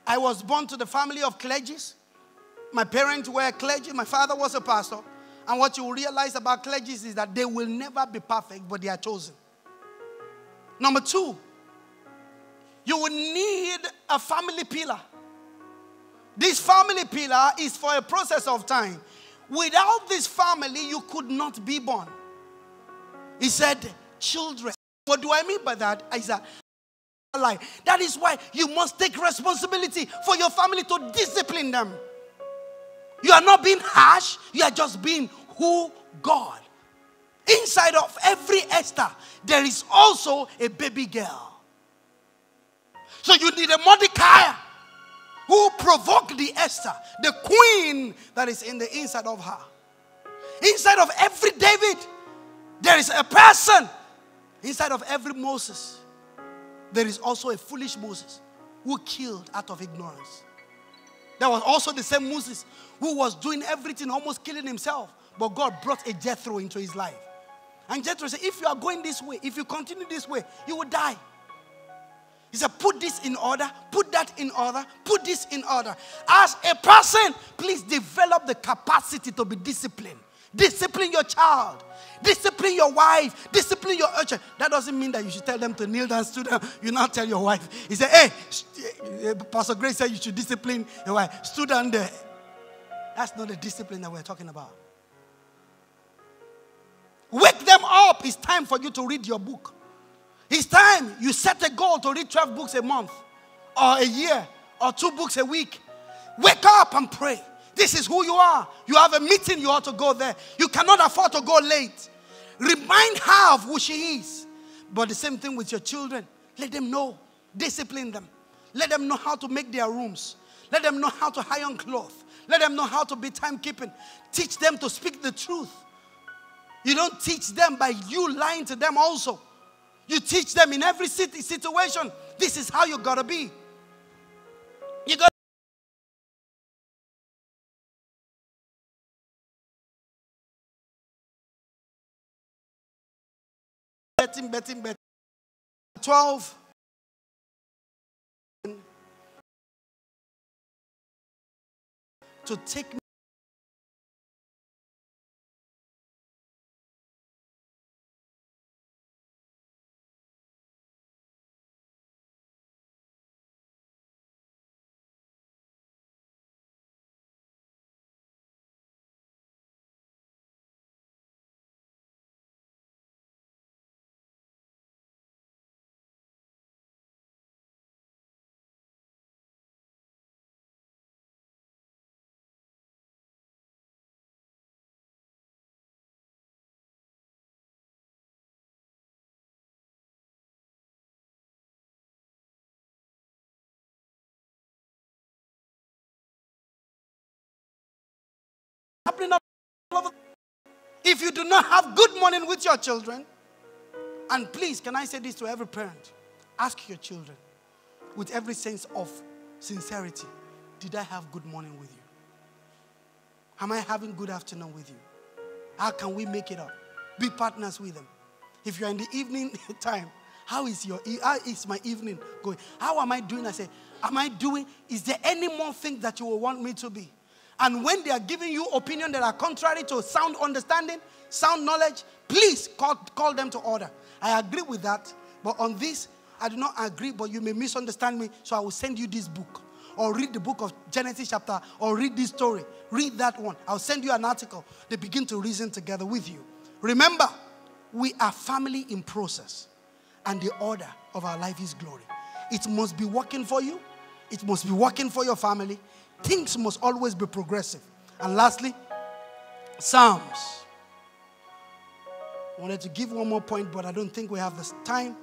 I was born to the family of clergies. My parents were clergy. My father was a pastor. And what you realize about clergies is that they will never be perfect, but they are chosen. Number two, you will need a family pillar. This family pillar is for a process of time. Without this family, you could not be born. He said, children. What do I mean by that? I said, that is why you must take responsibility for your family to discipline them. You are not being harsh. You are just being who God. Inside of every Esther, there is also a baby girl. So you need a Mordecai who provoked the Esther, the queen that is in the inside of her. Inside of every David, there is a person. Inside of every Moses, there is also a foolish Moses who killed out of ignorance. There was also the same Moses who was doing everything, almost killing himself. But God brought a Jethro into his life. And Jethro said, if you are going this way, if you continue this way, you will die. He said, put this in order, put that in order, put this in order. As a person, please develop the capacity to be disciplined. Discipline your child. Discipline your wife. Discipline your urchin. That doesn't mean that you should tell them to kneel down, stood down. You not tell your wife. He said, hey, Pastor Grace said you should discipline your wife. Stood down there. That's not the discipline that we're talking about. Wake them up. It's time for you to read your book. It's time you set a goal to read 12 books a month or a year or 2 books a week. Wake up and pray. This is who you are. You have a meeting, you ought to go there. You cannot afford to go late. Remind her of who she is. But the same thing with your children. Let them know. Discipline them. Let them know how to make their rooms. Let them know how to iron cloth. Let them know how to be timekeeping. Teach them to speak the truth. You don't teach them by you lying to them also. You teach them in every situation. This is how you got to be. You got betting. 12. To take me. If you do not have good morning with your children, and please, can I say this to every parent? Ask your children with every sense of sincerity, did I have good morning with you? Am I having good afternoon with you? How can we make it up? Be partners with them. If you're in the evening time, how is my evening going? How am I doing? I say, is there any more things that you will want me to be? And when they are giving you opinion that are contrary to sound understanding, sound knowledge, please call them to order. I agree with that. But on this, I do not agree, but you may misunderstand me. So I will send you this book. Or read the book of Genesis chapter. Or read this story. Read that one. I'll send you an article. They begin to reason together with you. Remember, we are family in process. And the order of our life is glory. It must be working for you. It must be working for your family. Things must always be progressive. And lastly, Psalms. I wanted to give one more point, but I don't think we have this time.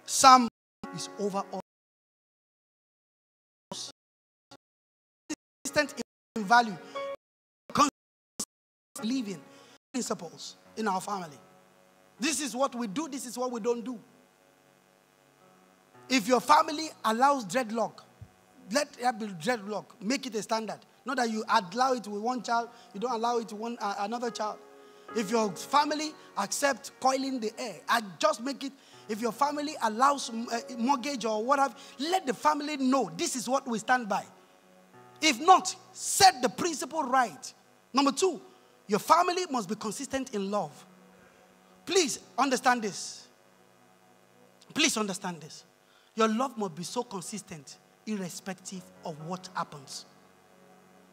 Psalm is over all. Consistent in value. Consistent living principles in our family. This is what we do. This is what we don't do. If your family allows dreadlock, let it be dreadlock. Make it a standard. Not that you allow it with one child, you don't allow it with another child. If your family accepts coiling the hair, just make it If your family allows mortgage or whatever, let the family know this is what we stand by. If not, set the principle right. Number 2, your family must be consistent in love. Please understand this. Please understand this. Your love must be so consistent, irrespective of what happens.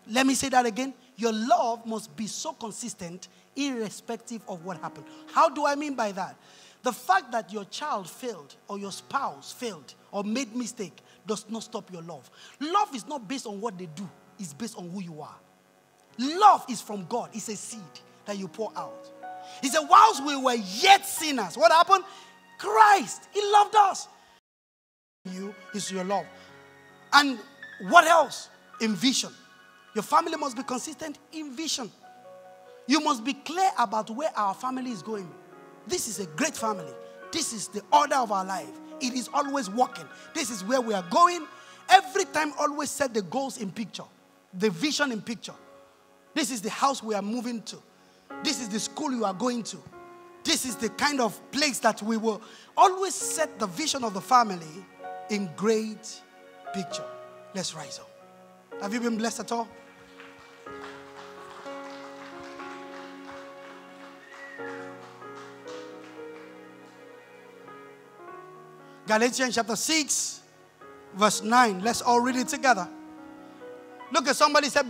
Let me say that again. Your love must be so consistent, irrespective of what happened. How do I mean by that? The fact that your child failed or your spouse failed or made mistake does not stop your love. Love is not based on what they do. It's based on who you are. Love is from God. It's a seed that you pour out. He said, whilst we were yet sinners, what happened? Christ, he loved us. You is your love. And what else? In vision. Your family must be consistent in vision. You must be clear about where our family is going. This is a great family. This is the order of our life. It is always working. This is where we are going. Every time, always set the goals in picture. The vision in picture. This is the house we are moving to. This is the school you are going to. This is the kind of place that we will always set the vision of the family in great picture. Let's rise up. Have you been blessed at all? Galatians chapter 6, verse 9. Let's all read it together. Look at somebody, say,